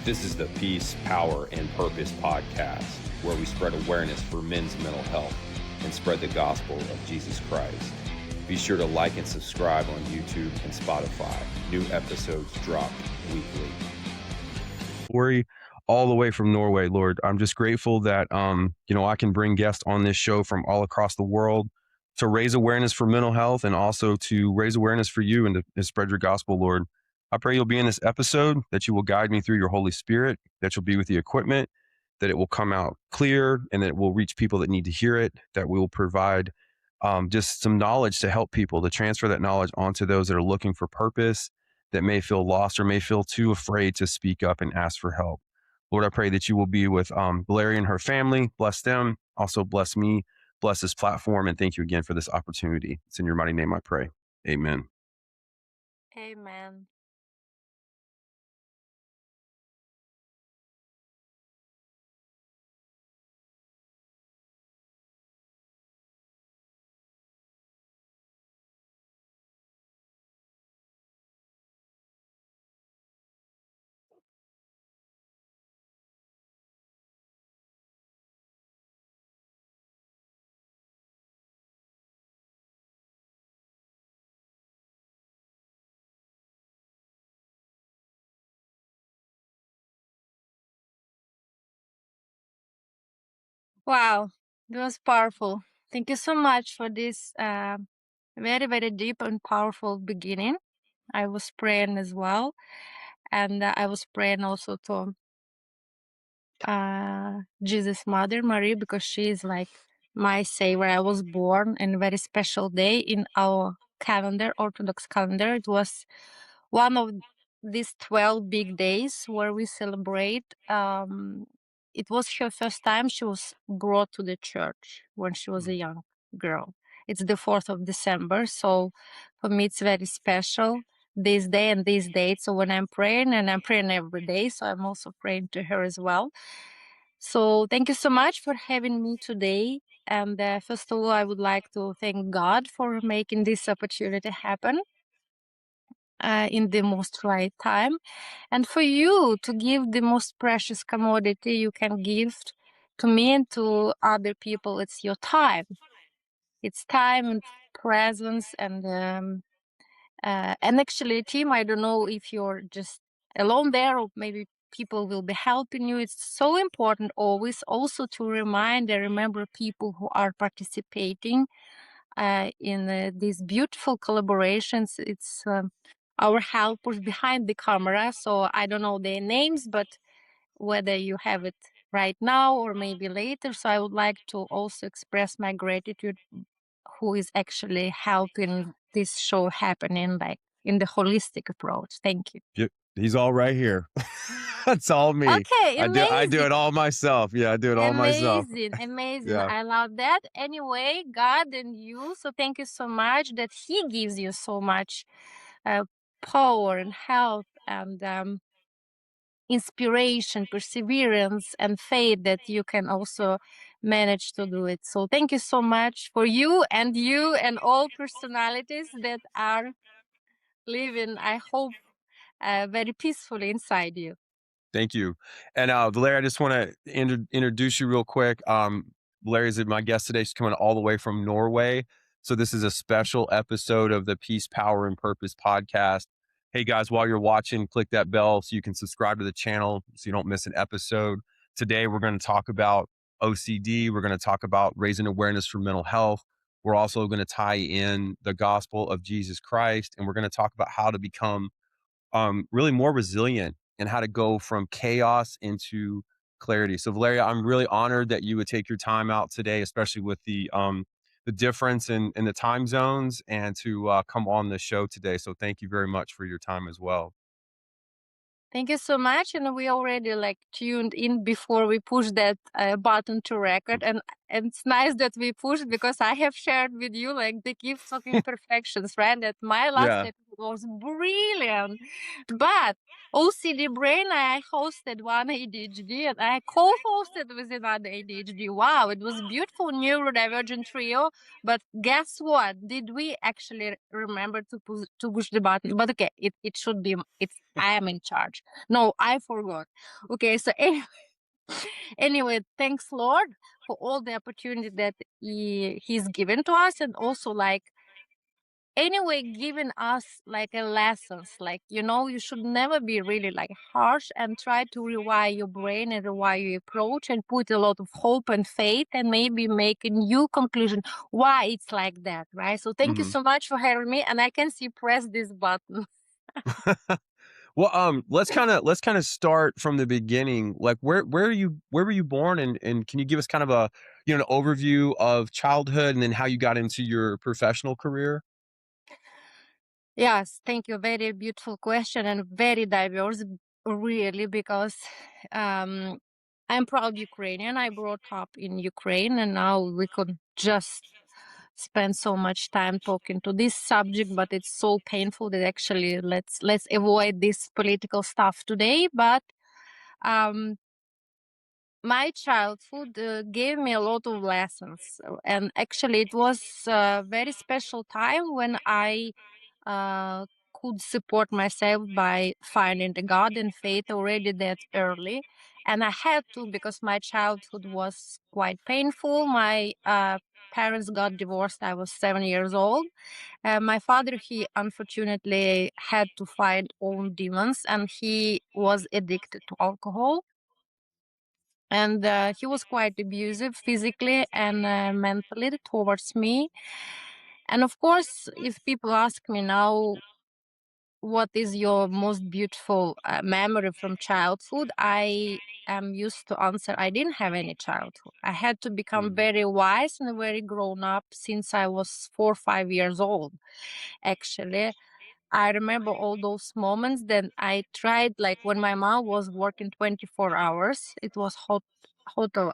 This is the Peace, Power, and Purpose podcast, where we spread awareness for men's mental health and spread the gospel of Jesus Christ. Be sure to like and subscribe on YouTube and Spotify. New episodes drop weekly. Worry all the way from Norway, Lord. I'm just grateful that I can bring guests on this show from all across the world to raise awareness for mental health and also to raise awareness for you and to spread your gospel, Lord. I pray you'll be in this episode, that you will guide me through your Holy Spirit, that you'll be with the equipment, that it will come out clear and that it will reach people that need to hear it, that we will provide just some knowledge to help people, to transfer that knowledge onto those that are looking for purpose, that may feel lost or may feel too afraid to speak up and ask for help. Lord, I pray that you will be with Valeriya and her family. Bless them. Also bless me. Bless this platform. And thank you again for this opportunity. It's in your mighty name I pray. Amen. Amen. Wow, that was powerful. Thank you so much for this very, very deep and powerful beginning. I was praying as well, and I was praying also to Jesus' mother, Marie, because she is like my savior. I was born in a very special day in our calendar, Orthodox calendar. It was one of these 12 big days where we celebrate. It was her first time she was brought to the church when she was a young girl. It's the 4th of December. So for me, it's very special this day and this date. So when I'm praying, and I'm praying every day, so I'm also praying to her as well. So thank you so much for having me today. And first of all, I would like to thank God for making this opportunity happen in the most right time. And for you to give the most precious commodity you can give to me and to other people, it's your time. It's time and presence and actually, team, I don't know if you're just alone there or maybe people will be helping you. It's so important always also to remind and remember people who are participating in these beautiful collaborations. It's our helpers behind the camera. So I don't know their names, but whether you have it right now or maybe later. So I would like to also express my gratitude who is actually helping this show happening like in the holistic approach. Thank you. Yep. He's all right here. That's all me. Okay, amazing. I do it all myself. Yeah, I do it all myself. Amazing. Yeah. I love that. Anyway, God and you. So thank you so much that He gives you so much power and help and inspiration, perseverance, and faith that you can also manage to do it. So thank you so much for you and all personalities that are living, I hope, very peacefully inside you. Thank you. And Valeriya, I just want to introduce you real quick. Valeriya is my guest today. She's coming all the way from Norway. So this is a special episode of the Peace, Power, and Purpose podcast. Hey guys, while you're watching, click that bell so you can subscribe to the channel so you don't miss an episode. Today, we're going to talk about OCD. We're going to talk about raising awareness for mental health. We're also going to tie in the gospel of Jesus Christ, and we're going to talk about how to become really more resilient and how to go from chaos into clarity. So Valeriya, I'm really honored that you would take your time out today, especially with the difference in the time zones, and to come on the show today. So thank you very much for your time as well. Thank you so much. And we already tuned in before we push that button to record. And And it's nice that we pushed, because I have shared with you like the gifts of imperfections, right? That my last Yeah. episode was brilliant. But OCD brain, I hosted one ADHD and I co-hosted with another ADHD. Wow, it was beautiful neurodivergent trio. But guess what? Did we actually remember to push the button? But okay, it should be, I am in charge. No, I forgot. Okay, so anyway, thanks Lord for all the opportunity that he's given to us, and also like anyway giving us like a lessons, like you should never be really like harsh, and try to rewire your brain and rewire your approach, and put a lot of hope and faith, and maybe make a new conclusion why it's like that, right? So thank you Mhm. so much for having me, and I can see press this button. Well, let's kind of start from the beginning. Like, where were you born, and can you give us kind of a an overview of childhood, and then how you got into your professional career? Yes, thank you. Very beautiful question, and very diverse, really, because um, I'm proud Ukrainian. I brought up in Ukraine, and now we could just spend so much time talking to this subject, but it's so painful that actually let's avoid this political stuff today. But um, my childhood gave me a lot of lessons, and actually it was a very special time when I uh, could support myself by finding the God and faith already that early. And I had to, because my childhood was quite painful. My parents got divorced. I was 7 years old. My father, he unfortunately had to fight own demons, and he was addicted to alcohol. And he was quite abusive physically and mentally towards me. And of course, if people ask me now, what is your most beautiful memory from childhood, I am used to answer, I didn't have any childhood. I had to become Mm. very wise and very grown up since I was 4 or 5 years old, actually. I remember all those moments that I tried, like when my mom was working 24 hours. It was hotel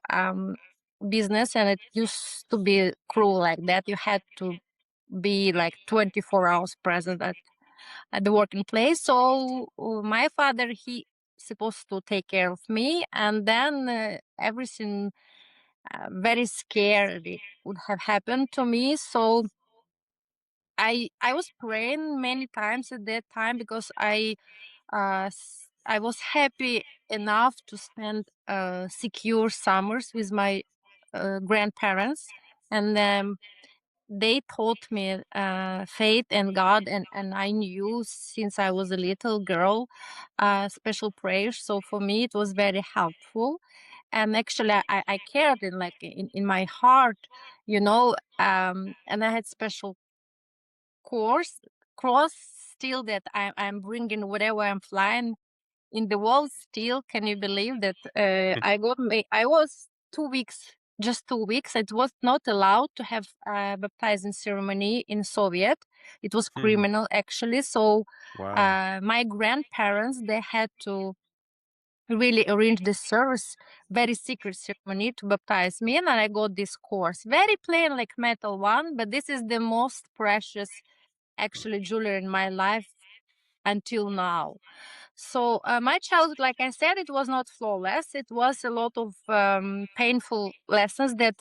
business, and it used to be cruel like that. You had to be like 24 hours present at the working place. So my father, he supposed to take care of me, and then everything very scary would have happened to me. So I was praying many times at that time, because I was happy enough to spend secure summers with my grandparents, and they taught me faith and God, and I knew since I was a little girl special prayers. So for me, it was very helpful, and actually, I cared in like in my heart, and I had special course cross still that I'm bringing whatever I'm flying in the world still. Can you believe that I was 2 weeks, just 2 weeks. It was not allowed to have a baptizing ceremony in Soviet. It was Hmm. criminal actually. So Wow. my grandparents, they had to really arrange this service, very secret ceremony to baptize me, and I got this course, very plain like metal one, but this is the most precious actually jewelry in my life until now. So my childhood, like I said, it was not flawless. It was a lot of painful lessons that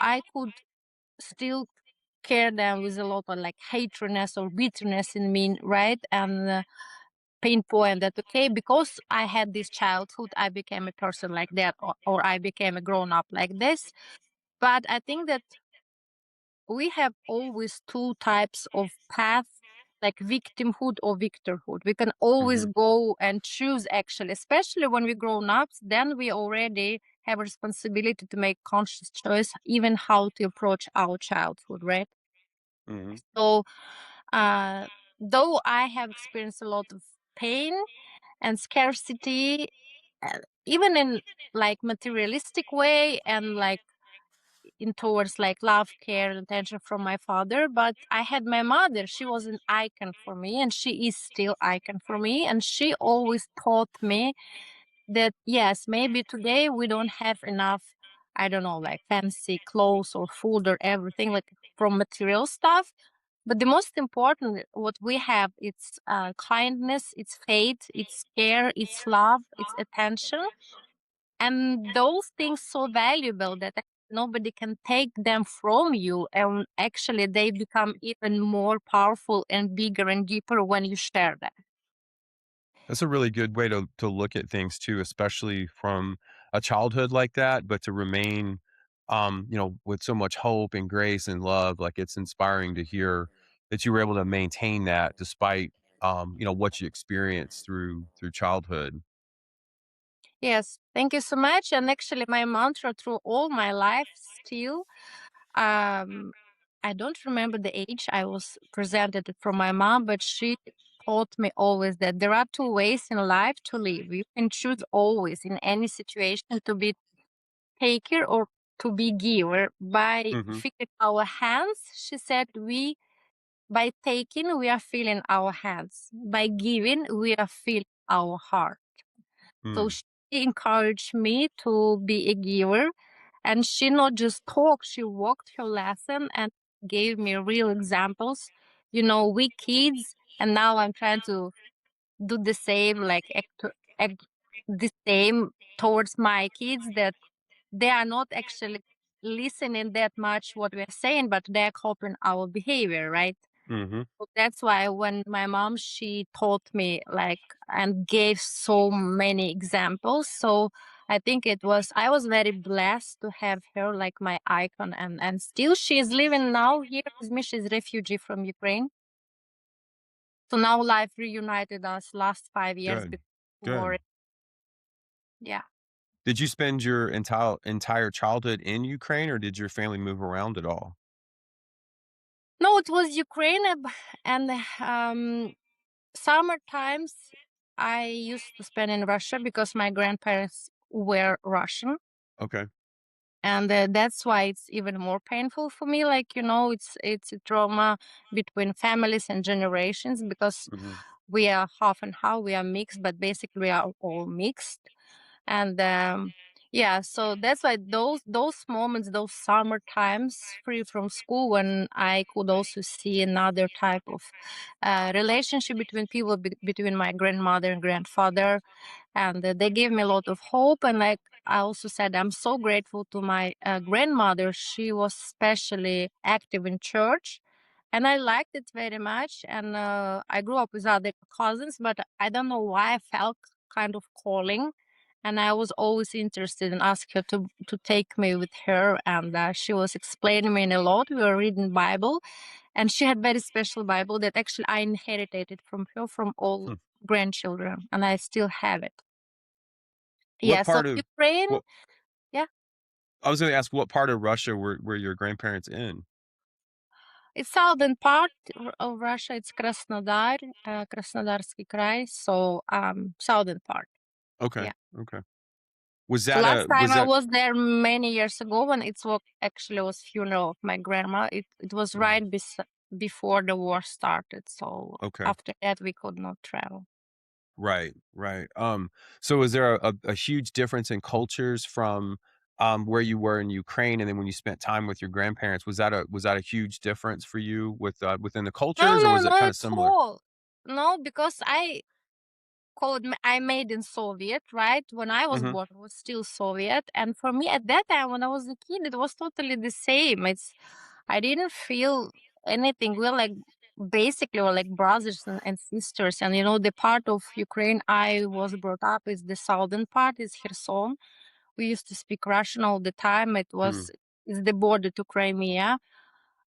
I could still care them with a lot of like hatredness or bitterness in me, right? And pain point that okay, because I had this childhood, I became a person like that, or I became a grown up like this. But I think that we have always two types of paths, like victimhood or victorhood. We can always Hmm. go and choose, actually, especially when we grown up, then we already have a responsibility to make conscious choice, even how to approach our childhood, right? Hmm. So uh, though I have experienced a lot of pain and scarcity, even in like materialistic way, and like in towards like love, care, and attention from my father, but I had my mother. She was an icon for me, and she is still icon for me, and she always taught me that yes, maybe today we don't have enough I don't know, like fancy clothes or food or everything, like from material stuff. But the most important, what we have, it's kindness, it's faith, it's care, it's love, it's attention. And those things so valuable that nobody can take them from you. And actually, they become even more powerful and bigger and deeper when you share them. That's a really good way to look at things too, especially from a childhood like that, but to remain, with so much hope and grace and love. Like it's inspiring to hear that you were able to maintain that despite, what you experienced through childhood. Yes, thank you so much. And actually, my mantra through all my life still, um, I don't remember the age I was presented it from my mom, but she taught me always that there are two ways in life to live. You can choose always in any situation to be taker or to be giver. By Hmm. feeding our hands, she said, by taking, we are feeling our hands. By giving, we are feeling our heart. So Mm, she encouraged me to be a giver, and she not just talked, she walked her lesson and gave me real examples. We kids, and now I'm trying to do the same, like act the same towards my kids, that they are not actually listening that much what we're saying, but they're copying our behavior, right? mhm. So that's why when my mom, she taught me like and gave so many examples. So I think I was very blessed to have her like my icon, and still she is living now here with me. She's refugee from Ukraine. So now life reunited us last 5 years Good, before war. good. Yeah. Did you spend your entire childhood in Ukraine, or did your family move around at all? No, it was Ukraine, and summer times I used to spend in Russia because my grandparents were Russian. Okay. And that's why it's even more painful for me. Like, it's a trauma between families and generations, because Mhm. we are half and half, we are mixed, but basically we are all mixed. And yeah, so that's why those moments, those summer times free from school, when I could also see another type of relationship between people, between my grandmother and grandfather, and they gave me a lot of hope. And like I also said, I'm so grateful to my grandmother. She was especially active in church, and I liked it very much. And I grew up with other cousins, but I don't know why I felt kind of calling, and I was always interested and asked her to take me with her. And she was explaining me a lot. We were reading Bible, and she had very special Bible that actually I inherited it from her, from all Hmm. grandchildren, and I still have it. What Yeah, so part of Ukraine, what yeah, I was gonna ask what part of Russia were your grandparents in? it's southern part of Russia. It's Krasnodar, Krasnodarsky Krai, so southern part. Okay, Yeah. okay. Was So that last a time was I that was there many years ago, when it's what actually was funeral of my grandma. It was mm, right before the war started. So okay. after that we could not travel. Right, right. So is there a huge difference in cultures from, where you were in Ukraine and then when you spent time with your grandparents? Was that a huge difference for you within the No, cultures, or no, was it not kinda at similar? all. No, because I made in Soviet, right? When I was Mhm, born, it was still Soviet, and for me at that time, when I was a kid, it was totally the same. I didn't feel anything. We're like basically we're like brothers and sisters, and the part of Ukraine I was brought up is the southern part, is Kherson. We used to speak Russian all the time. mm, It's the border to Crimea,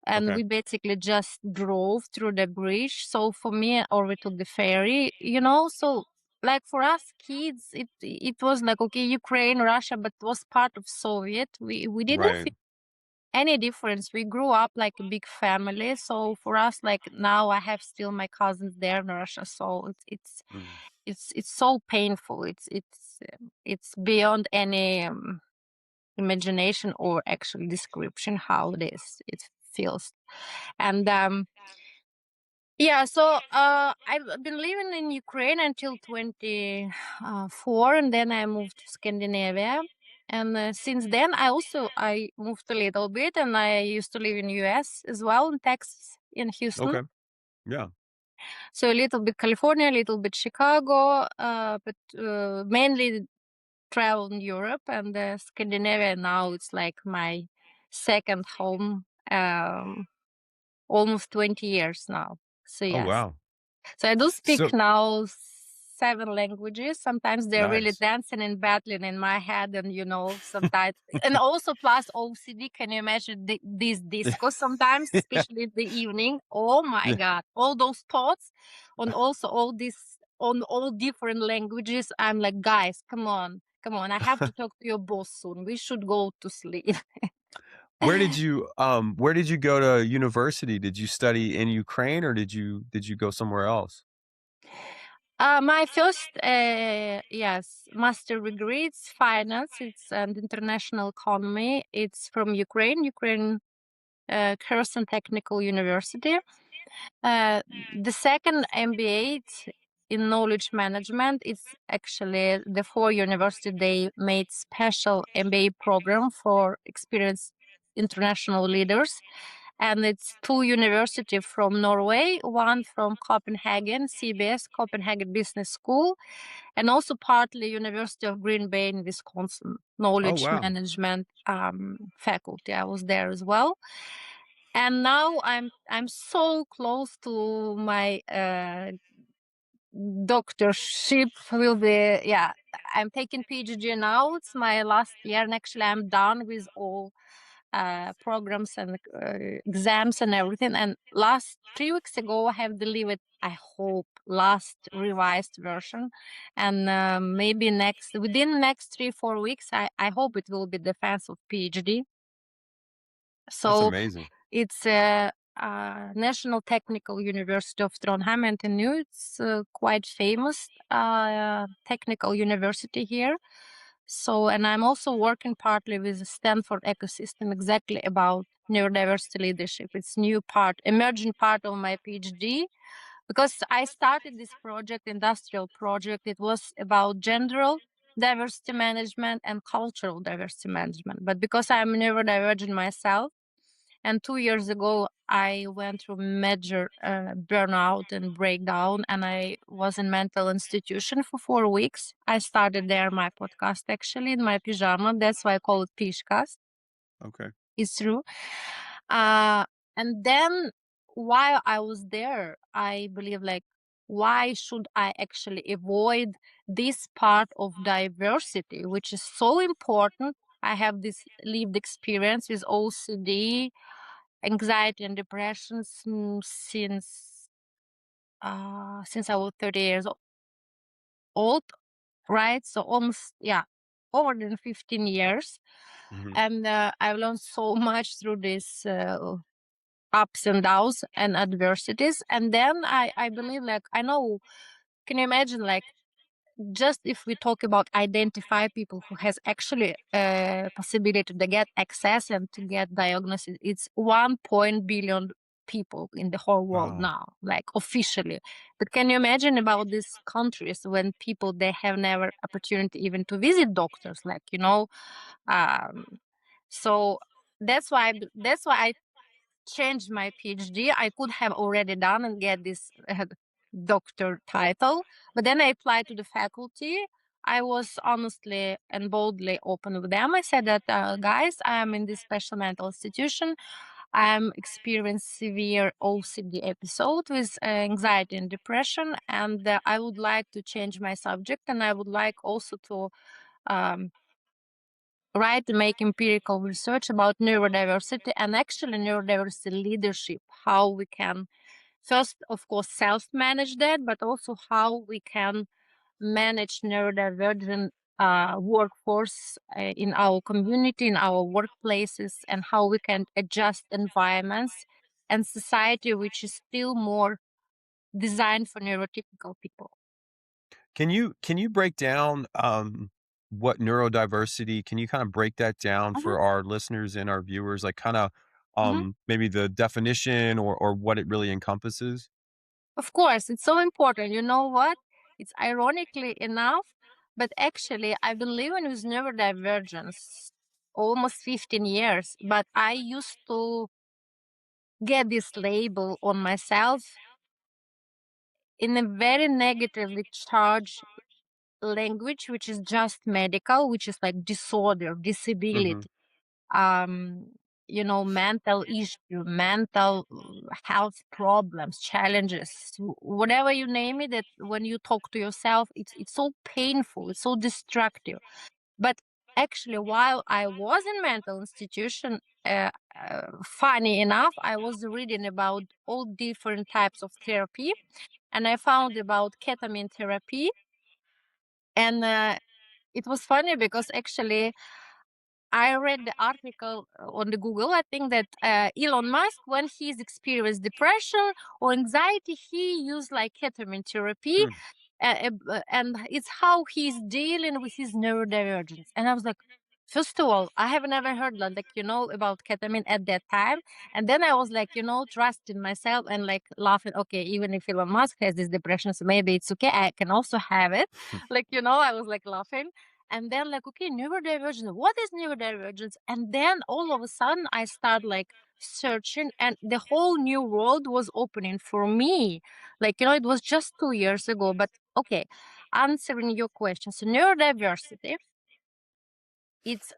and okay. we basically just drove through the bridge. So for me, or we took the ferry, so like for us kids, it was like, okay, Ukraine, Russia, but it was part of Soviet. We didn't Right. feel any difference. We grew up like a big family. So for us, like now I have still my cousins there in Russia. So Mm, it's so painful. It's beyond any imagination or actual description how it feels. And yeah, so I've been living in Ukraine until 24, and then I moved to Scandinavia. And since then, I moved a little bit, and I used to live in US as well, in Texas, in Houston. Okay. Yeah. So a little bit California, a little bit Chicago, but mainly travel in Europe and Scandinavia. Now it's like my second home, almost 20 years now. So Oh, yes. wow. So I do speak So now 7 languages. Sometimes they're really nice. dancing and battling in my head, and sometimes, and also plus OCD. Can you imagine these discos sometimes, especially in the evening? Oh my Yeah. God, all those thoughts, on also all this on all different languages. I'm like, guys, come on, come on! I have to talk to your boss soon. We should go to sleep. Where did you go to university? Did you study in Ukraine or did you go somewhere else? My first, yes, master degree, it's finance, it's and international economy. It's from Ukraine, Kherson Technical University. The second MBA, it's in knowledge management. It's actually the four university, they made special MBA program for experienced international leaders. And it's two university from Norway, one from Copenhagen, CBS, Copenhagen Business School, and also partly University of Green Bay in Wisconsin, Oh, knowledge wow. management faculty. I was there as well. And now I'm so close to my doctorship. Will be, yeah, I'm taking PhD now. It's my last year, and actually I'm done with all programs and exams and everything. And last 3 weeks ago, I have delivered, I hope, last revised version, and maybe within next 3-4 weeks, I hope it will be defense of PhD. That's So amazing. it's National Technical University of Trondheim and NTNU. It's quite famous technical university here. So, and I'm also working partly with the Stanford ecosystem exactly about neurodiversity leadership. It's emerging part of my PhD, because I started this project, industrial project. It was about gender diversity management and cultural diversity management. But because I'm neurodivergent myself, and 2 years ago, I went through major burnout and breakdown, and I was in mental institution for 4 weeks. I started there my podcast actually in my pajama. That's why I call it Pishcast. Okay. It's true. Uh, and then while I was there, I believe like, why should I actually avoid this part of diversity, which is so important? I have this lived experience with OCD, anxiety and depression since I was 30 years old, right? So almost, yeah, over than 15 years. Mhm. And I've learned so much through this ups and downs and adversities. And then I believe like, I know, can you imagine like, just if we talk about identify people who has actually possibility to get access and to get diagnosis, it's 1 billion people in the whole world Wow. now, like officially. But can you imagine about these countries when people, they have never opportunity even to visit doctors, like um so that's why I changed my PhD. I could have already done and get this doctor title, but then I applied to the faculty. I was honestly and boldly open with them. I said that, guys, I am in this special mental institution. I'm experiencing severe OCD episode with anxiety and depression, and I would like to change my subject, and I would like also to um, write and make empirical research about neurodiversity and actually neurodiversity leadership, how we can first, of course, self-manage that, but also how we can manage neurodivergent workforce in our community, in our workplaces, and how we can adjust environments and society which is still more designed for neurotypical people. Can you break down what neurodiversity? Can you kind of break that down Mhm, for our listeners and our viewers, like kind of mhm. maybe the definition or what it really encompasses? Of course, it's so important. You know what? It's ironically enough, But actually, I've been living with neurodivergence almost 15 years, but I used to get this label on myself in a very negatively charged language, which is just medical, which is like disorder, Hmm. disability, um, mental issue, mental health problems, challenges, whatever you name it. That when you talk to yourself, it's so painful, it's so destructive. But actually, while I was in mental institution, funny enough, I was reading about all different types of therapy, and I found about ketamine therapy. And it was funny because actually I read the article on the Google. I think that Elon Musk, when he's experienced depression or anxiety, he used like ketamine therapy, and it's how he's dealing with his neurodivergence. And I was like, first of all, I have never heard about ketamine at that time. And then I was like, trusting myself and like laughing. Okay, even if Elon Musk has this depression, so maybe it's okay. I can also have it. I was like laughing. And then like, okay, neurodivergence. What is neurodivergence? And then all of a sudden I start like searching, and the whole new world was opening for me. It was just 2 years ago. But okay, answering your question. So neurodiversity, it's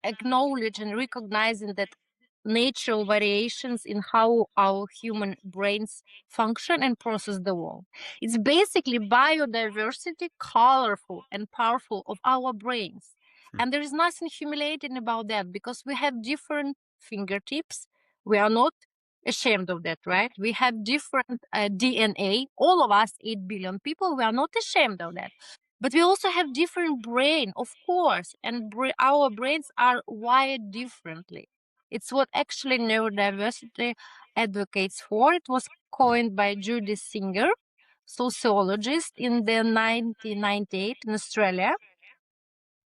acknowledging and recognizing that natural variations in how our human brains function and process the world. It's basically biodiversity, colorful and powerful of our brains. And there is nothing humiliating about that because we have different fingertips. We are not ashamed of that, right? We have different DNA. All of us, 8 billion people, we are not ashamed of that. But we also have different brain, of course, and our brains are wired differently. It's what actually neurodiversity advocates for. It was coined by Judith Singer, sociologist, in the 1998 in Australia.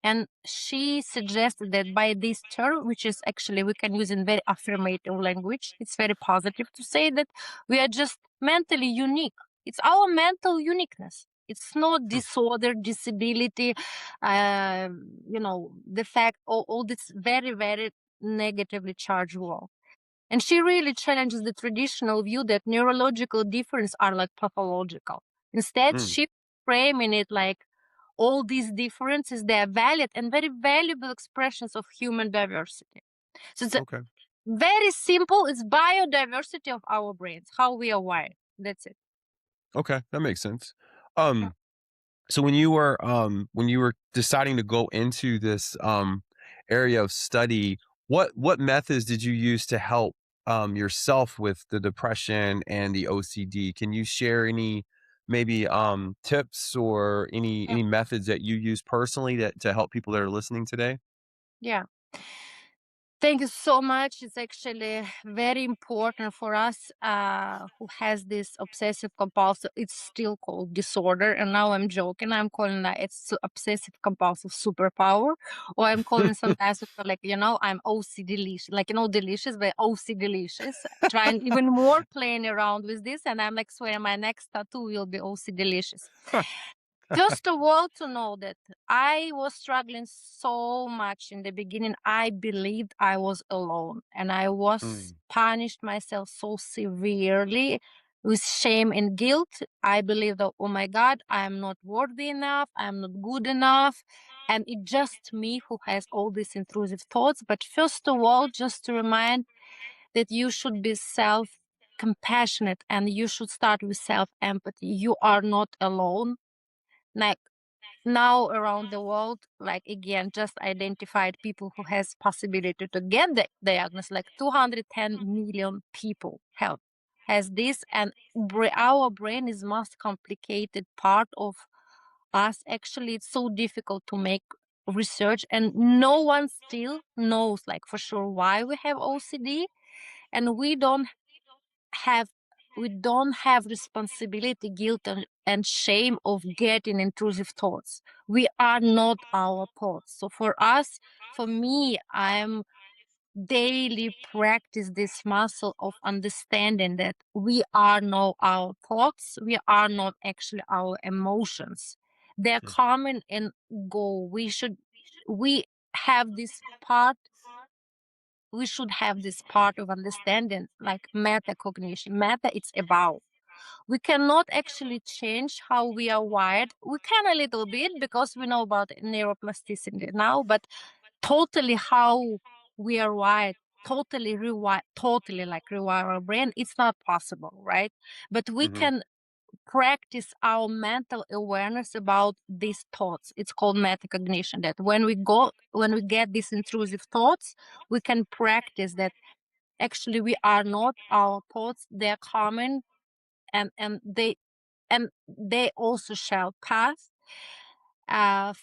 And she suggested that by this term, which is actually we can use in very affirmative language, it's very positive to say that we are just mentally unique. It's our mental uniqueness. It's not disorder, disability, the fact, all this very, very negatively charged world. And she really challenges the traditional view that neurological differences are like pathological. Instead, she framing it like all these differences, they are valid and very valuable expressions of human diversity. So it's Okay. very simple. It's biodiversity of our brains, how we are wired. That's it. Okay, that makes sense. Yeah. So when you were deciding to go into this area of study, what methods did you use to help yourself with the depression and the OCD? Can you share any maybe tips or any methods that you use personally to help people that are listening today? Yeah. Thank you so much. It's actually very important for us who has this obsessive compulsive. It's still called disorder, and now I'm joking. I'm calling that it's obsessive compulsive superpower, or I'm calling sometimes people like I'm OC delicious, like delicious, but OC delicious. Trying even more playing around with this, and I'm like swearing my next tattoo will be OC delicious. First of all, to know that I was struggling so much in the beginning. I believed I was alone, and I was punished myself so severely with shame and guilt. I believed that, oh my God, I'm not worthy enough, I'm not good enough, and it's just me who has all these intrusive thoughts. But first of all, just to remind that you should be self compassionate and you should start with self empathy. You are not alone. Like now around the world, like again, just identified people who has possibility to get the diagnosis, like 210 million people has this. And our brain is most complicated part of us. Actually, it's so difficult to make research, and no one still knows like for sure why we have OCD. And we don't have responsibility, guilt, and shame of getting intrusive thoughts. We are not our thoughts. So for me, I'm daily practice this muscle of understanding that we are not our thoughts. We are not actually our emotions. They're coming and go. We have this part we should have this part of understanding, like metacognition. Meta, it's about. We cannot actually change how we are wired. We can a little bit because we know about neuroplasticity now, but totally how we are wired, totally rewire our brain, it's not possible, right? But we Mm-hmm. can practice our mental awareness about these thoughts. It's called metacognition. That when we get these intrusive thoughts, we can practice that actually we are not our thoughts, they're common, and they also shall pass.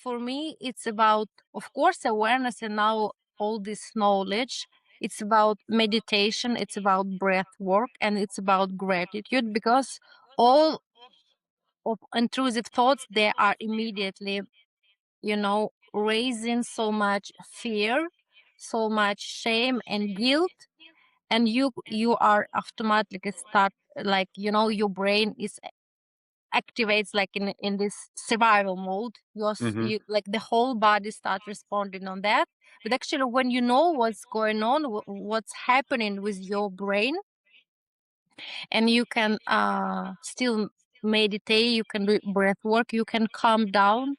For me, it's about, of course, awareness and now all this knowledge. It's about meditation, it's about breath work, and it's about gratitude, because all of intrusive thoughts, they are immediately, raising so much fear, so much shame and guilt, and you are automatically start, like, your brain is activates like in this survival mode. Mm-hmm. You, like, the whole body start responding on that. But actually, when you know what's going on, what's happening with your brain, and you can still meditate, you can do breath work, you can calm down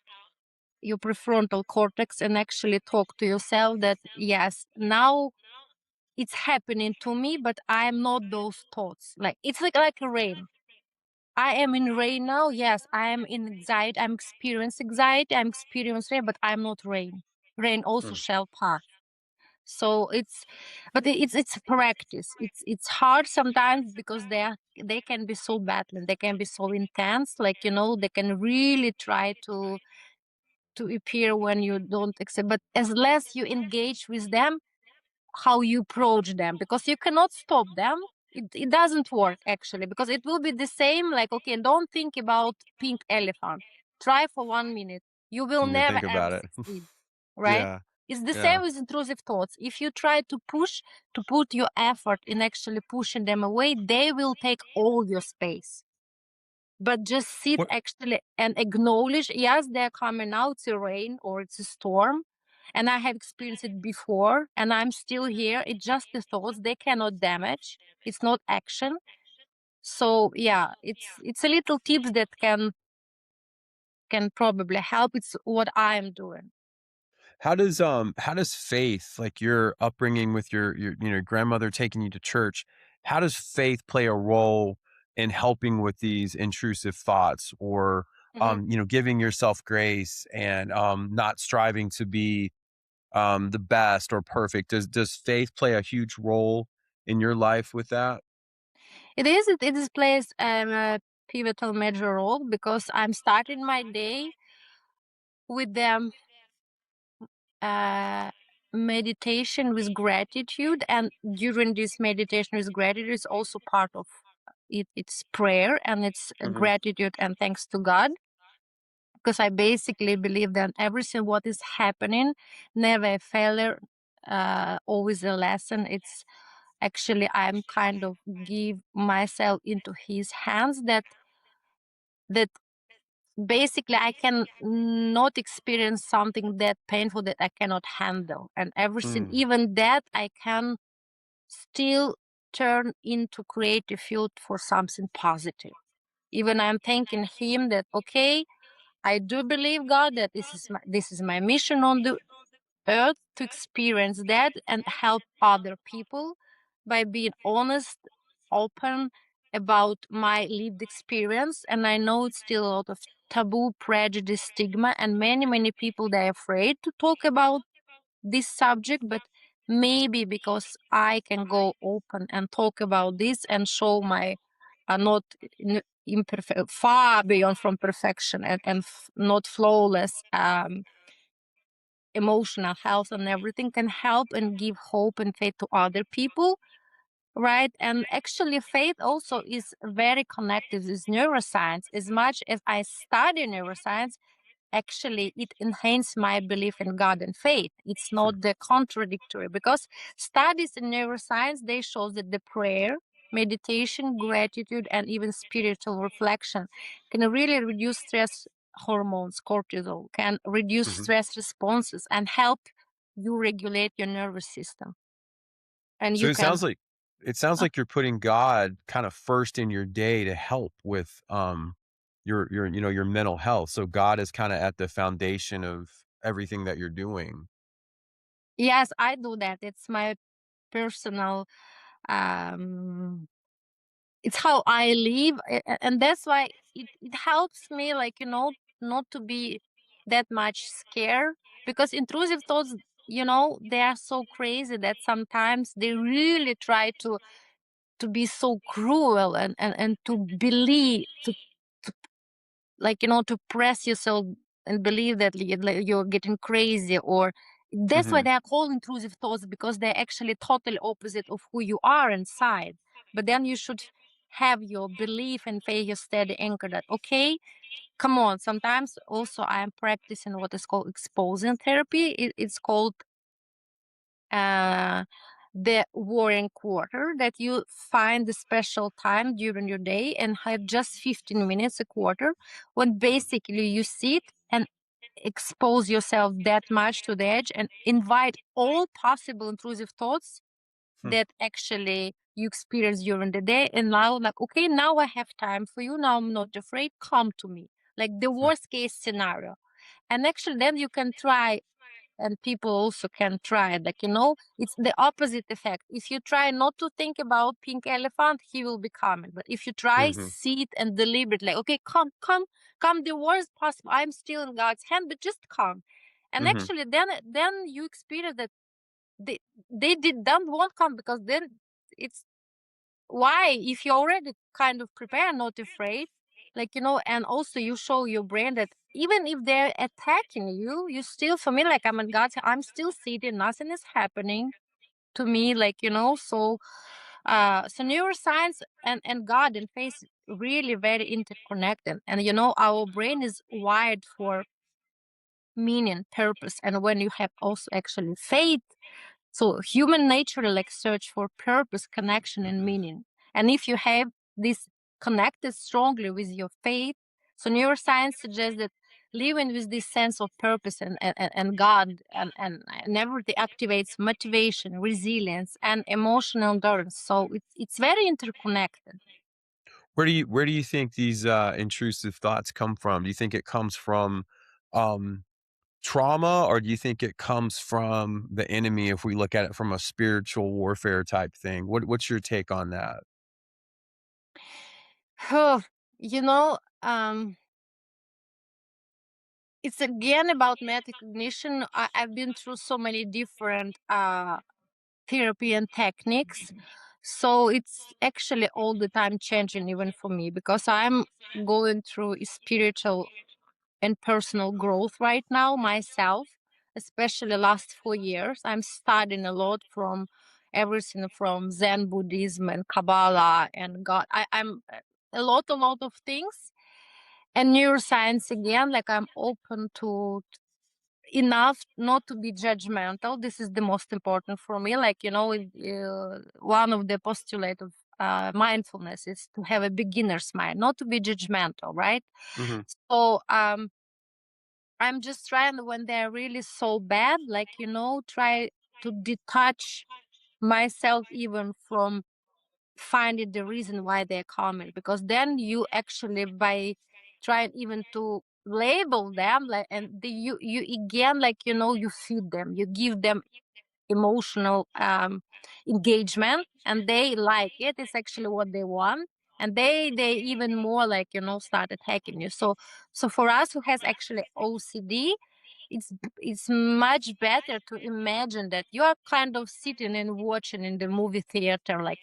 your prefrontal cortex and actually talk to yourself that, yes, now it's happening to me, but I am not those thoughts. Like, it's like a rain. I am in rain now. Yes, I am in anxiety. I'm experiencing anxiety. I'm experiencing rain, but I'm not rain. Rain also shall pass. So it's practice. It's hard sometimes because they can be so battling. They can be so intense. Like, they can really try to appear when you don't accept. But as less you engage with them, how you approach them, because you cannot stop them. It doesn't work actually, because it will be the same. Like, okay, don't think about pink elephant. Try for 1 minute. You will I'm gonna never think ever about it. succeed, right? Yeah. It's the Yeah. same with intrusive thoughts. If you try to put your effort in actually pushing them away, they will take all your space. But just sit What actually and acknowledge, yes, they're coming out, it's a rain or it's a storm, and I have experienced it before, and I'm still here. It's just the thoughts, they cannot damage, it's not action. So yeah, it's a little tips that can probably help. It's what I'm doing. how does faith, like your upbringing with your grandmother taking you to church, how does faith play a role in helping with these intrusive thoughts, or Mhm. giving yourself grace and not striving to be the best or perfect? Does faith play a huge role in your life with that? It is plays a pivotal major role, because I'm starting my day with them meditation with gratitude, and during this meditation with gratitude is also part of it. It's prayer, and it's Hmm. gratitude and thanks to God, because I basically believe that everything what is happening, never a failure, always a lesson. It's actually, I'm kind of give myself into his hands, that basically I can not experience something that painful that I cannot handle, and everything, Mm. even that, I can still turn into creative field for something positive. Even I'm thanking him that, okay, I do believe, God, that this is my mission on the earth, to experience that and help other people by being honest, open about my lived experience. And I know it's still a lot of taboo, prejudice, stigma, and many people, they're afraid to talk about this subject. But maybe because I can go open and talk about this and show my not imperfect, far beyond from perfection, and not flawless emotional health and everything, can help and give hope and faith to other people, right? And actually, faith also is very connected with neuroscience. As much as I study neuroscience, actually it enhanced my belief in God and faith. It's not the contradictory, because studies in neuroscience, they show that the prayer, meditation, gratitude, and even spiritual reflection can really reduce stress hormones, cortisol, can reduce stress responses and help you regulate your nervous system. And So you it can, sounds like you're putting God kind of first in your day to help with your your mental health. So God is kind of at the foundation of everything that you're doing. yes, I do that. It's my personal, um, it's how I live. And that's why it helps me, like, not to be that much scared, because intrusive thoughts, they are so crazy that sometimes they really try to be so cruel and to believe to like to press yourself and believe that like, you're getting crazy, or that's why Mhm. they are called intrusive thoughts, because they're actually totally opposite of who you are inside. But then you should have your belief and faith, your steady anchor that, okay, come on. Sometimes also I'm practicing what is called exposing therapy. It's called uh, the warring quarter, that you find a special time during your day and have just 15 minutes a quarter when basically you sit and expose yourself that much to the edge and invite all possible intrusive thoughts Hmm. that actually you experience during the day. And now, like, okay, now I have time for you. Now I'm not afraid. Come to me. Like the worst case scenario. And actually, then you can try, and people also can try it. Like, it's the opposite effect. If you try not to think about pink elephant, he will be coming. But if you try, Mhm. sit and deliberate, like, okay, come, the worst possible. I'm still in God's hand, but just come. And Mhm. actually, then you experience that they don't won't come, because then it's why, if you're already kind of prepared, not afraid, like, and also you show your brain that even if they're attacking you, you still, for me, like, I'm in God's, I'm still sitting, nothing is happening to me, like, so neuroscience and God and faith really very interconnected. And our brain is wired for meaning, purpose. And when you have also actually faith, so human nature like search for purpose, connection, and meaning. And if you have this connected strongly with your faith, so neuroscience suggests that living with this sense of purpose and God and everything activates motivation, resilience, and emotional endurance. So it's very interconnected. Where do you think these intrusive thoughts come from? Do you think it comes from um trauma, or do you think it comes from the enemy if we look at it from a spiritual warfare type thing? What's your take on that? Oh, you know, um, it's again about metacognition. I've been through so many different therapy and techniques. So it's actually all the time changing, even for me, because I'm going through a spiritual and personal growth right now myself, especially last 4 years. I'm studying a lot from everything from Zen Buddhism and Kabbalah and God. I'm a lot of things. And neuroscience again, like I'm open to enough not to be judgmental. This is the most important for me. Like, one of the postulates of mindfulness is to have a beginner's mind, not to be judgmental, right? Mhm. So I'm just trying, when they're really so bad, like, try to detach myself even from finding the reason why they're coming, because then you actually, by trying even to label them, like, and you again, like, you feed them, you give them emotional engagement, and they like it. It's actually what they want, and they even more, like, start attacking you. So for us who has actually OCD, it's much better to imagine that you are kind of sitting and watching in the movie theater, like,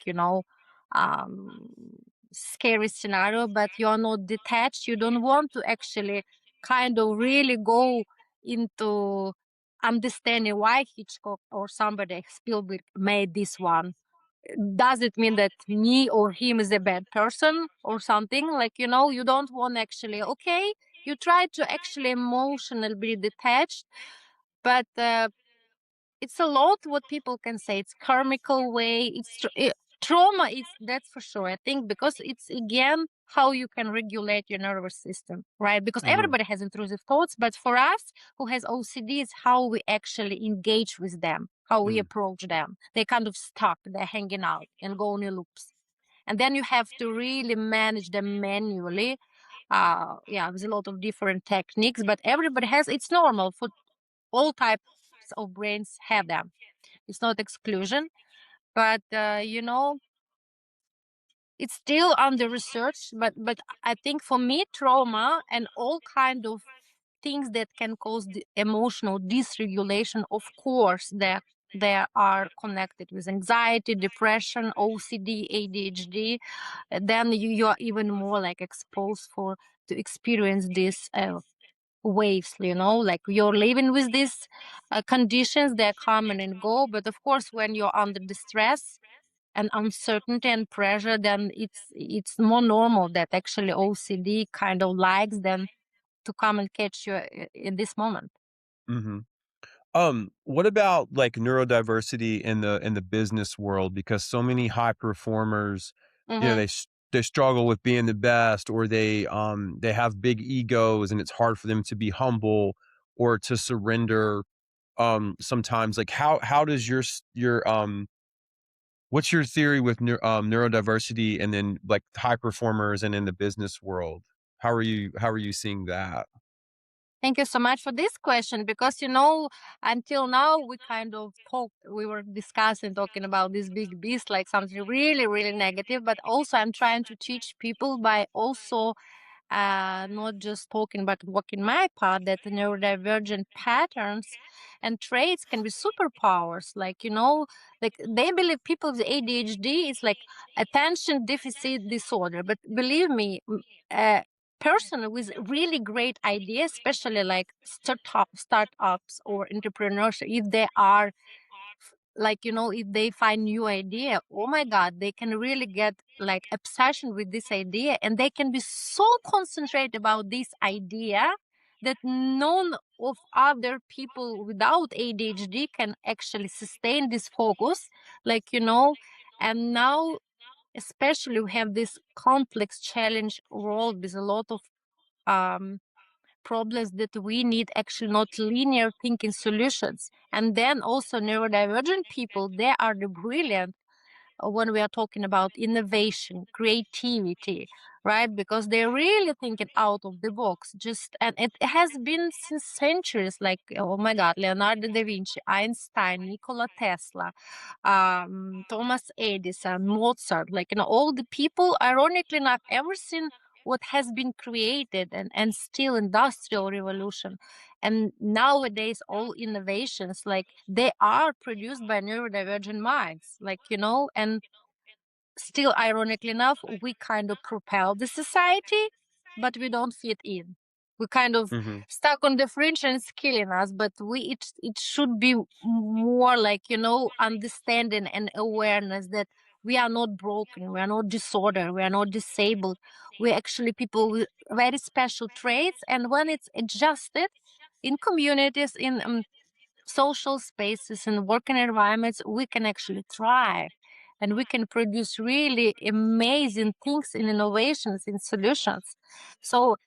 um scary scenario, but you're not detached. You don't want to actually kind of really go into understanding why Hitchcock or somebody, Spielberg, made this one. Does it mean that me or him is a bad person or something? Like, you don't want actually, okay, you try to actually emotionally be detached, but it's a lot what people can say. It's karmical way. Trauma. It's, that's for sure. I think because it's again how you can regulate your nervous system, right? Because Hmm. everybody has intrusive thoughts, but for us who has OCD, it's how we actually engage with them, how we approach them. They kind of stuck, they're hanging out and go in loops. And then you have to really manage them manually. Yeah, there's a lot of different techniques, but everybody has, it's normal for all types of brains have them. It's not exclusion, but it's still under research. But I think for me, trauma and all kind of things that can cause the emotional dysregulation, of course, they are connected with anxiety, depression, OCD, ADHD. Then you are even more like exposed for to experience this waves, like you're living with these conditions. They come and go, but of course when you're under the stress and uncertainty and pressure, then it's more normal that actually OCD kind of likes them to come and catch you in this moment. Hmm. What about like neurodiversity in the business world? Because so many high performers, Hmm. they struggle with being the best, or they have big egos, and it's hard for them to be humble or to surrender. Sometimes, like how does your what's your theory with neurodiversity, and then like high performers and in the business world? How are you seeing that? Thank you so much for this question, because until now we kind of we were talking about this big beast like something really, really negative, but also I'm trying to teach people by also not just talking but walking my path, that the neurodivergent patterns and traits can be superpowers. Like, like they believe people with ADHD is like attention deficit disorder. But believe me, a person with really great ideas, especially like startups or entrepreneurship, if they are like if they find new idea, oh my god, they can really get like obsession with this idea, and they can be so concentrated about this idea that none of other people without ADHD can actually sustain this focus. Like, and now especially we have this complex challenge world with a lot of um problems that we need actually not linear thinking solutions. And then also neurodivergent people, they are the brilliant when we are talking about innovation, creativity, right? Because they're really thinking out of the box. Just and it has been since centuries. Like, oh my God, Leonardo da Vinci, Einstein, Nikola Tesla, Thomas Edison, Mozart. Like, all the people. Ironically enough, everything what has been created and still industrial revolution, and nowadays all innovations, like they are produced by neurodivergent minds, like, and still ironically enough we kind of propel the society, but we don't fit in. We kind of Hmm. stuck on the fringe and it's killing us. But it should be more like, understanding and awareness that we are not broken, we are not disorder, we are not disabled. We're actually people with very special traits, and when it's adjusted in communities, in social spaces and working environments, we can actually thrive, and we can produce really amazing things in innovations, in solutions. So,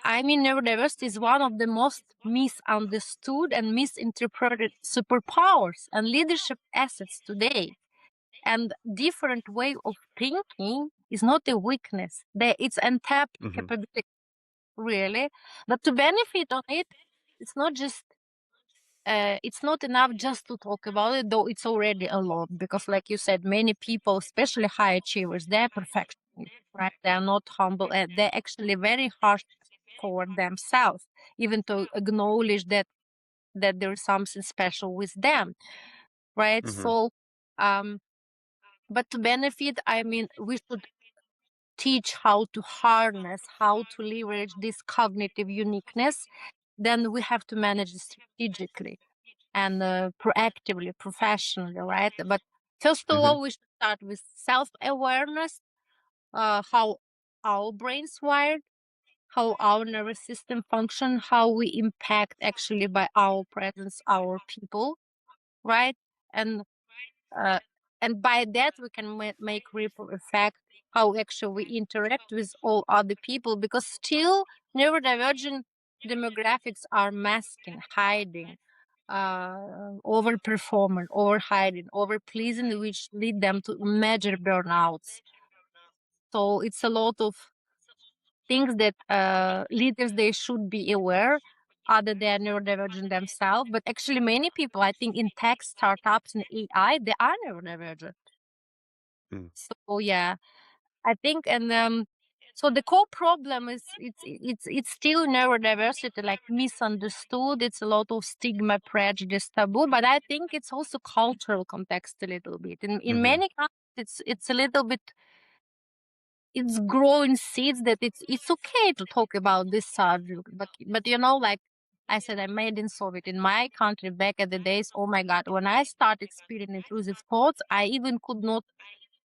I mean, neurodiversity is one of the most misunderstood and misinterpreted superpowers and leadership assets today. And different way of thinking is not a weakness. It's untapped Hmm. capability, really. But to benefit on it, it's not just it's not enough just to talk about it, though it's already a lot. Because, like you said, many people, especially high achievers, they're perfectionists, right? They're not humble, and they're actually very harsh for themselves, even to acknowledge that there is something special with them, right? Hmm. So, um, but to benefit, I mean, we should teach how to harness, how to leverage this cognitive uniqueness. Then we have to manage it strategically and proactively, professionally, right? But first of Hmm. all, we should start with self-awareness, how our brain's wired, how our nervous system function, how we impact actually by our presence, our people, right? And uh, and by that we can make ripple effect how actually we interact with all other people, because still neurodivergent demographics are masking, hiding, overperforming, over hiding, over pleasing, which lead them to major burnouts. So it's a lot of things that leaders, they should be aware, other than neurodivergent themselves. But actually many people, I think, in tech startups and AI, they are neurodivergent. Mm. So yeah, I think, and so the core problem is it's still neurodiversity, like misunderstood. It's a lot of stigma, prejudice, taboo. But I think it's also cultural context a little bit. In many countries, it's a little bit, it's growing seeds that it's okay to talk about this subject. But you know, like I said, I made in Soviet in my country back at the days. Oh my God, when I started experiencing intrusive thoughts, I even could not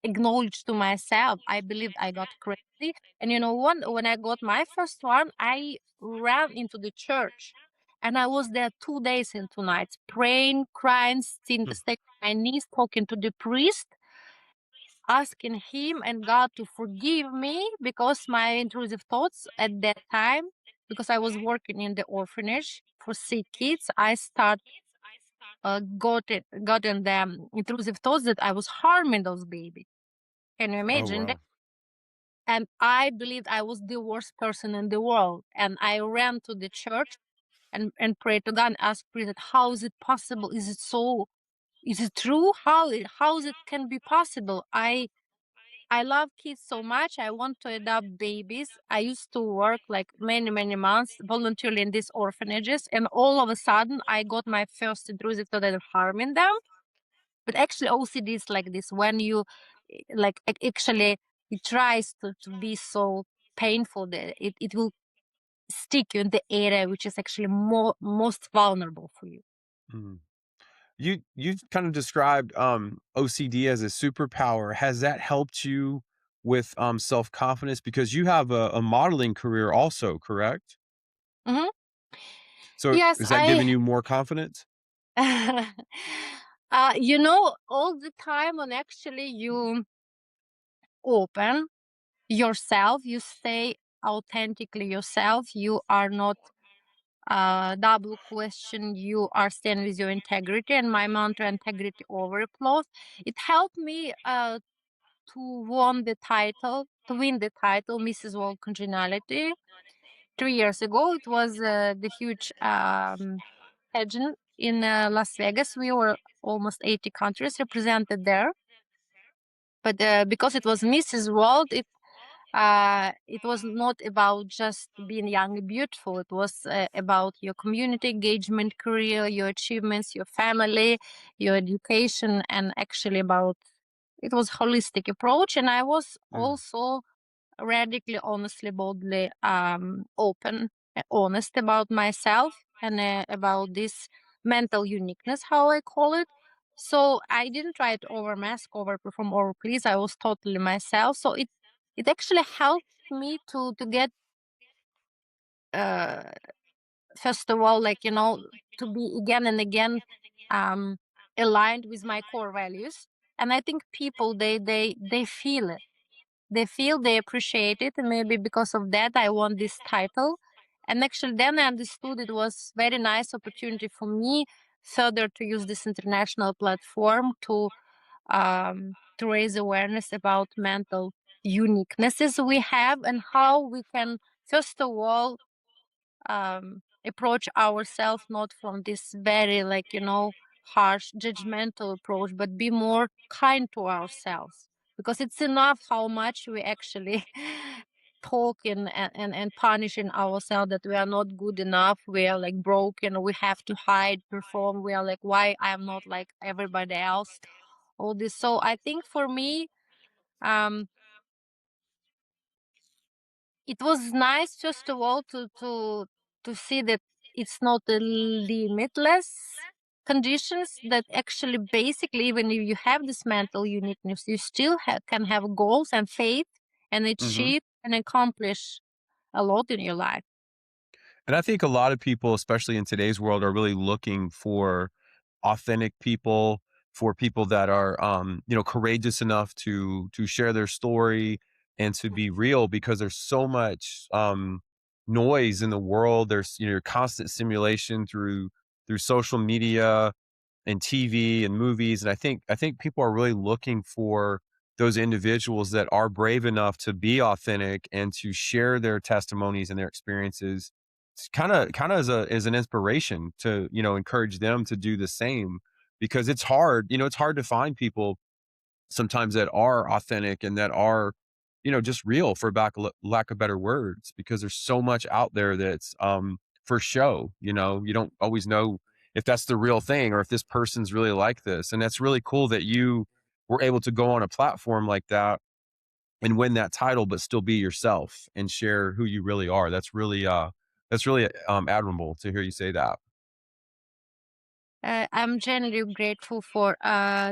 acknowledge to myself. I believed I got crazy. And you know what? When I got my first one, I ran into the church. And I was there 2 days and 2 nights, praying, crying, staying on my knees, talking to the priest, asking him and God to forgive me, because my intrusive thoughts at that time, because I was working in the orphanage for sick kids, I gotten the intrusive thoughts that I was harming those babies. Can you Oh, imagine that? wow. And I believed I was the worst person in the world. And I ran to the church and prayed to God and asked priest, how is it possible? Is it so? Is it true? How is it can be possible? I love kids so much. I want to adopt babies. I used to work like many months voluntarily in these orphanages, and all of a sudden I got my first intrusive thought that I'm harming them. But actually OCD is like this. When you like actually it tries to be so painful that it will stick you in the area which is actually most vulnerable for you. Mhm. You've kind of described OCD as a superpower. Has that helped you with self-confidence? Because you have a modeling career also, correct? Hmm. So Yes, is that I giving you more confidence? you know, all the time when actually you open yourself, you stay authentically yourself, you are not double question, you are staying with your integrity. And my mantra, integrity over applause, it helped me to win the title Mrs. World Congeniality 3 years ago. It was the huge pageant in Las Vegas. We were almost 80 countries represented there. But because it was Mrs. World, it was not about just being young and beautiful. It was about your community engagement, career, your achievements, your family, your education, and actually about, it was holistic approach. And I was Mm, also radically, honestly, boldly open, honest about myself, and about this mental uniqueness, how I call it. So I didn't try to overmask, overperform, or please. I was totally myself. So it actually helped me to get uh first of all, like, you know, to be again and again um aligned with my core values. And I think people, they feel it, they appreciate it, and maybe because of that I won this title. And actually then I understood it was very nice opportunity for me further to use this international platform to raise awareness about mental uniquenesses we have, and how we can first of all approach ourselves not from this very, like, you know, harsh judgmental approach, but be more kind to ourselves. Because it's enough how much we actually talking and punishing ourselves that we are not good enough, we are like broken, we have to hide, perform, we are like, why I'm not like everybody else, all this. So I think for me, um it was nice first of all to see that it's not a limitless conditions, that actually basically even if you have this mental uniqueness, you still can have goals and faith and mhm. achieve and accomplish a lot in your life. And I think a lot of people, especially in today's world, are really looking for authentic people, for people that are, courageous enough to share their story and to be real, because there's so much noise in the world. There's, constant stimulation through social media and TV and movies. And I think people are really looking for those individuals that are brave enough to be authentic and to share their testimonies and their experiences, kind of as an inspiration to, encourage them to do the same, because it's hard. It's hard to find people sometimes that are authentic and that are, just real, for lack of better words, because there's so much out there that's for show. You don't always know if that's the real thing or if this person's really like this. And that's really cool that you were able to go on a platform like that and win that title, but still be yourself and share who you really are. That's really admirable to hear you say that. I'm genuinely grateful for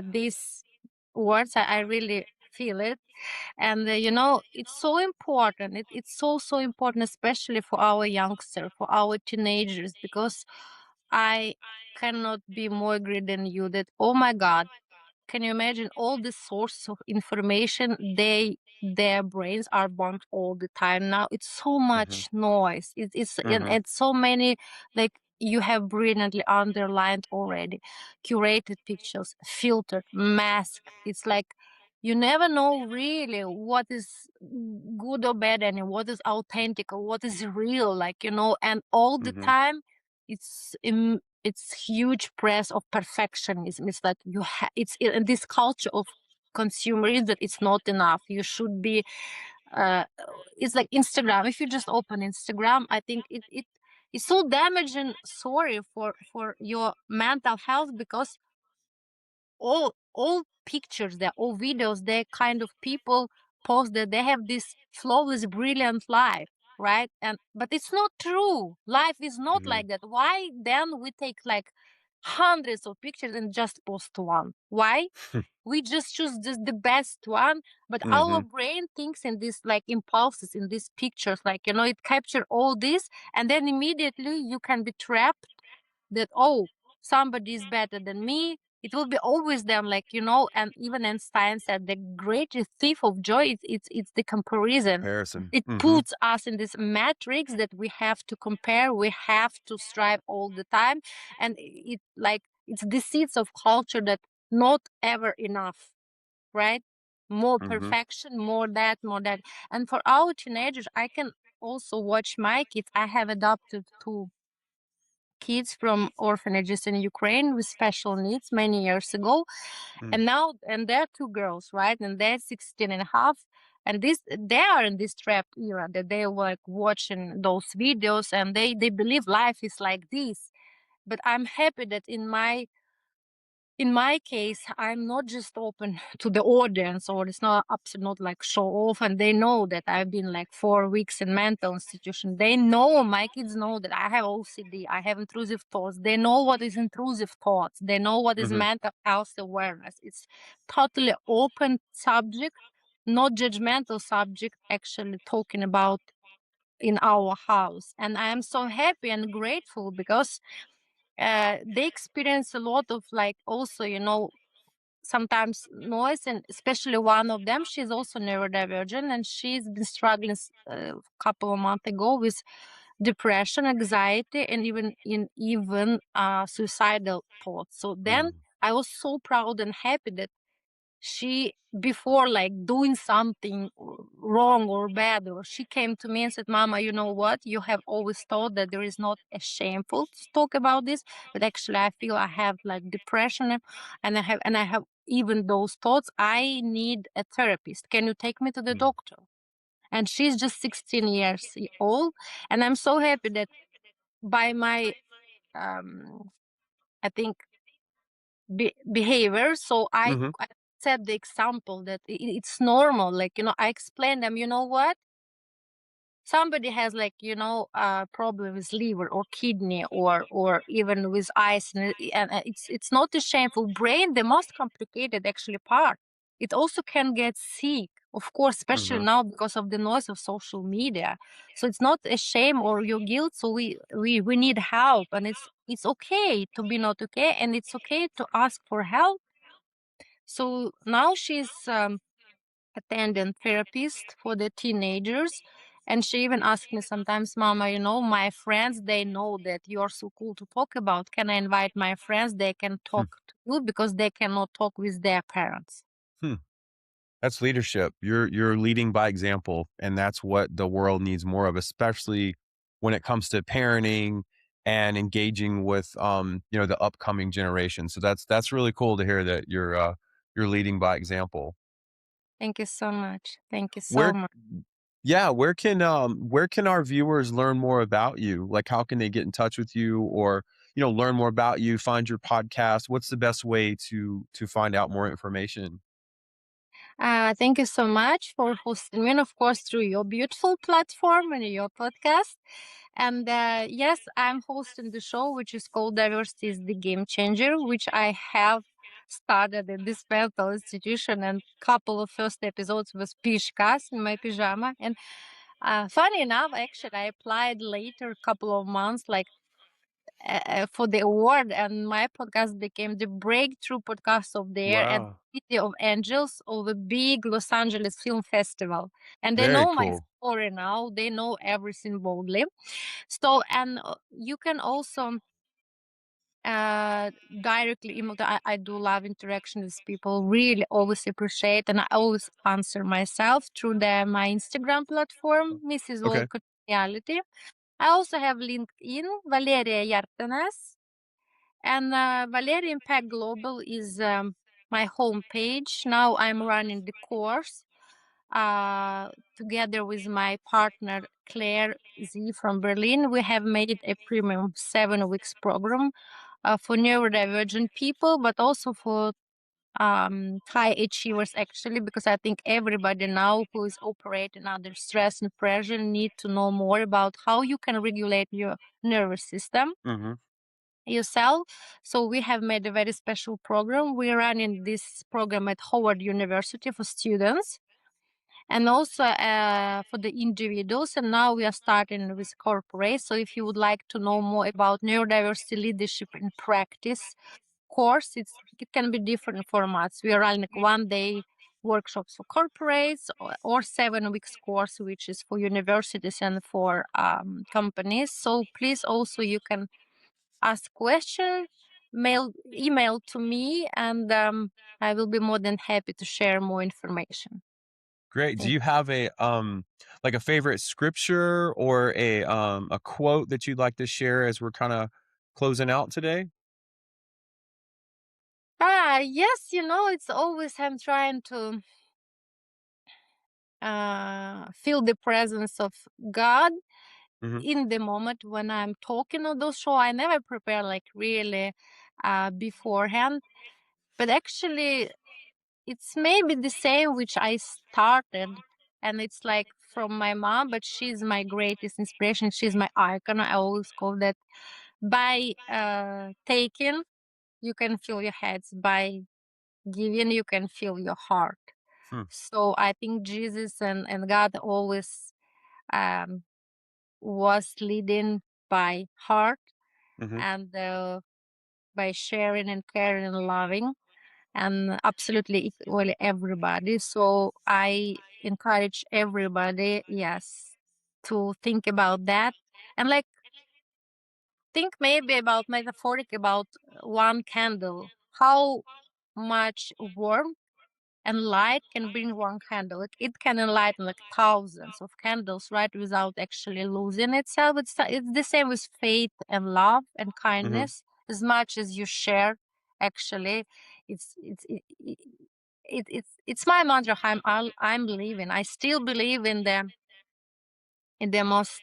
these words. I really feel it. And it's so important. It's so important, especially for our youngsters, for our teenagers, because I cannot be more agree than you that, oh my God, can you imagine all the sources of information their brains are bombed all the time now? It's so Hmm. much noise. And Hmm. it's so many, like you have brilliantly underlined already, curated pictures, filtered, masked. It's like you never know really what is good or bad, and what is authentic or what is real, and all the Hmm. time it's huge press of perfectionism. It's like it's in this culture of consumerism that it's not enough. You should be. Uh, it's like Instagram. If you just open Instagram, I think it's so damaging. Sorry for your mental health, because all pictures there, all videos, they kind of people post that they have this flawless, brilliant life, right? And but it's not true. Life is not Hmm. like that. Why then we take like hundreds of pictures and just post one? Why? We just choose just the best one, but our Hmm. brain thinks in this like impulses in these pictures, it capture all this, and then immediately you can be trapped that, oh, somebody is better than me. It will be always them, and even Einstein said the greatest thief of joy it's the comparison. Comparison. It Hmm. puts us in this matrix that we have to compare, we have to strive all the time, and it's the seeds of culture that not ever enough, right? More Hmm. perfection, more that. And for our teenagers, I can also watch my kids. I have adopted two kids from orphanages in Ukraine with special needs many years ago. And now, and they're two girls, right? And they're 16 and a half. And they are in this trap era that they're like watching those videos, and they believe life is like this. But I'm happy that in my case, I'm not just open to the audience, or it's not absolutely not like show off. And they know that I've been like 4 weeks in mental institution. They know, my kids know that I have OCD, I have intrusive thoughts. They know what is intrusive thoughts. They know what is Hmm. mental health awareness. It's totally open subject, not judgmental subject, actually talking about in our house. And I am so happy and grateful because they experience a lot of like also sometimes noise, and especially one of them, she's also neurodivergent, and she's been struggling a couple of months ago with depression, anxiety, and even suicidal thoughts. So then Mm. I was so proud and happy that she, before like doing something wrong or bad, or she came to me and said, Mama, you know what, you have always thought that there is not a shameful to talk about this, but actually I feel I have like depression, and I have even those thoughts. I need a therapist. Can you take me to the Mm. doctor? And she's just 16 years old. And I'm so happy that by my um I think behavior. So Mhm. I set the example that it's normal. I explain them, you know what? Somebody has a problem with liver or kidney, or even with eyes, and it's not a shameful. Brain, the most complicated actually part. It also can get sick, of course, especially Mhm. now because of the noise of social media. So it's not a shame or your guilt. So we need help, and it's okay to be not okay, and it's okay to ask for help. So now she's attending therapist for the teenagers. And she even asked me sometimes, Mama, my friends, they know that you're so cool to talk about. Can I invite my friends? They can Hmm. talk to you because they cannot talk with their parents. Hmm. That's leadership. You're leading by example, and that's what the world needs more of, especially when it comes to parenting and engaging with the upcoming generation. So that's really cool to hear that you're leading by example. Thank you so much. Thank you so Where much. Yeah, where can our viewers learn more about you? Like how can they get in touch with you or learn more about you, find your podcast? What's the best way to find out more information? Thank you so much for hosting me, and of course, through your beautiful platform and your podcast. And yes, I'm hosting the show, which is called Diversity is the Game Changer, which I have started in this mental institution. And couple of first episodes was Pishkas in my pajama. And funny enough, actually, I applied later, a couple of months, like for the award, and my podcast became the breakthrough podcast of the year at Wow. City of Angels of a big Los Angeles Film Festival. And they Very know my cool. story now. They know everything boldly. So, and you can also directly email. I do love interaction with people. Really, always appreciate, and I always answer myself through my Instagram platform, Mrs. Okay. Walcott Reality. I also have LinkedIn, Valeriya Hjertenaes. And Valeriya Impact Global is my homepage. Now I'm running the course together with my partner Claire Z from Berlin. We have made it a premium 7 weeks program for neurodivergent people, but also for high achievers actually, because I think everybody now who is operating under stress and pressure need to know more about how you can regulate your nervous system Hmm. yourself. So we have made a very special program. We're running this program at Howard University for students and also for the individuals. And now we are starting with corporate. So if you would like to know more about neurodiversity leadership in practice course, it can be different formats. We are running like 1 day workshops for corporates or 7 weeks course, which is for universities and for companies. So please also you can ask question, email to me, and I will be more than happy to share more information. Great. Do Thank you have a like a favorite scripture or a quote that you'd like to share as we're kind of closing out today? yes, it's always I'm trying to feel the presence of God Hmm. in the moment when I'm talking on those show. I never prepare like really beforehand, but actually it's maybe the same which I started, and it's like from my mom, but she's my greatest inspiration. She's my icon. I always call that by taking, you can feel your heads. By giving, you can feel your heart. Hmm. So I think Jesus and God always um, was leading by heart Hmm. and by sharing and caring and loving and absolutely equally everybody. So I encourage everybody, yes, to think about that and like think maybe about metaphoric about one candle. How much warmth and light can bring one candle. It can enlighten like thousands of candles, right, without actually losing itself. It's the same with faith and love and Hmm. kindness. As much as you share, actually, it's it's it, it, it's my mantra. I'm believing. I still believe in the most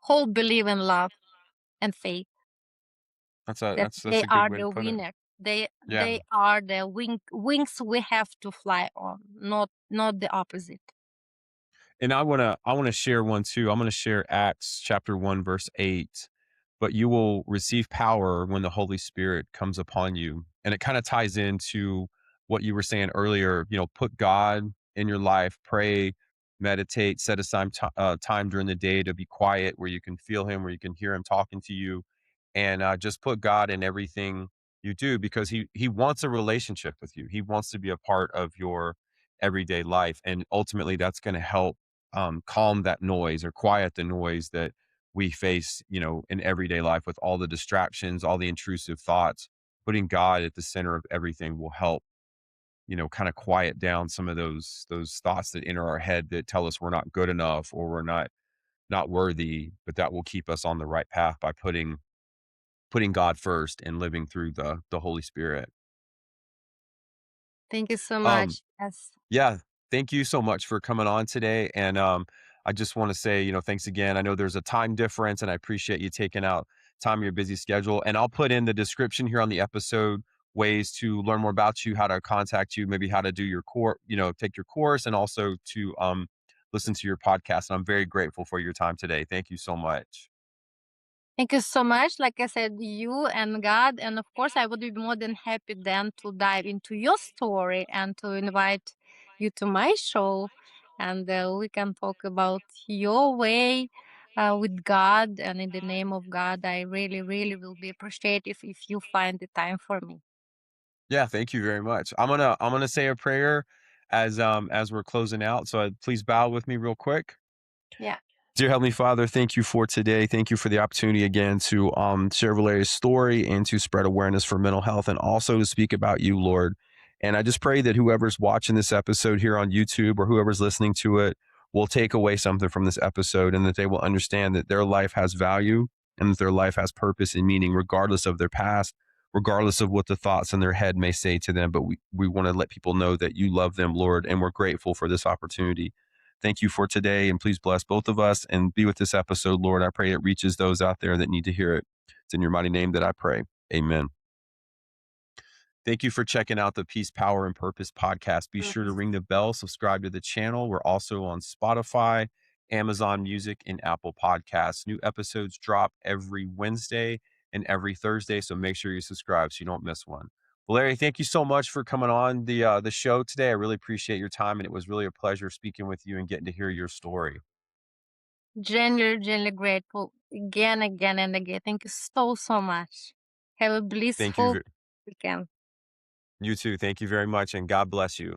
whole believe in love and faith that That's they a good are way to the put it. winner. They Yeah. they are the wings we have to fly on, not the opposite. And I wanna share one too. I'm gonna share Acts chapter 1, verse 8. But you will receive power when the Holy Spirit comes upon you. And it kind of ties into what you were saying earlier, put God in your life, pray, meditate, set aside time during the day to be quiet where you can feel him, where you can hear him talking to you, and just put God in everything You do, because he wants a relationship with you. He wants to be a part of your everyday life, and ultimately that's going to help calm that noise or quiet the noise that we face, in everyday life with all the distractions, all the intrusive thoughts. Putting God at the center of everything will help, kind of quiet down some of those thoughts that enter our head that tell us we're not good enough or we're not worthy, but that will keep us on the right path by putting God first and living through the Holy Spirit. Thank you so Um, much. Yes. yeah, thank you so much for coming on today. And I just want to say, thanks again. I know there's a time difference, and I appreciate you taking out time in your busy schedule. And I'll put in the description here on the episode ways to learn more about you, how to contact you, maybe how to do your take your course, and also to listen to your podcast. And I'm very grateful for your time today. Thank you so much. Thank you so much. Like I said, you and God. And of course, I would be more than happy then to dive into your story and to invite you to my show. And we can talk about your way with God and in the name of God. I really, really will be appreciative if you find the time for me. Yeah, thank you very much. I'm gonna say a prayer as we're closing out. So please bow with me real quick. Yeah. Dear Heavenly Father, thank you for today. Thank you for the opportunity again to share Valeria's story and to spread awareness for mental health and also to speak about you, Lord. And I just pray that whoever's watching this episode here on YouTube or whoever's listening to it will take away something from this episode and that they will understand that their life has value and that their life has purpose and meaning, regardless of their past, regardless of what the thoughts in their head may say to them. But we want to let people know that you love them, Lord, and we're grateful for this opportunity. Thank you for today, and please bless both of us and be with this episode, Lord. I pray it reaches those out there that need to hear it. It's in your mighty name that I pray. Amen. Thank you for checking out the Peace, Power, and Purpose podcast. Be sure to ring the bell, subscribe to the channel. We're also on Spotify, Amazon Music, and Apple Podcasts. New episodes drop every Wednesday and every Thursday, so make sure you subscribe so you don't miss one. Larry, thank you so much for coming on the show today. I really appreciate your time, and it was really a pleasure speaking with you and getting to hear your story. Genuinely, genuinely grateful again, again, and again. Thank you so, so much. Have a Thank you. blissful weekend. You too. Thank you very much, and God bless you.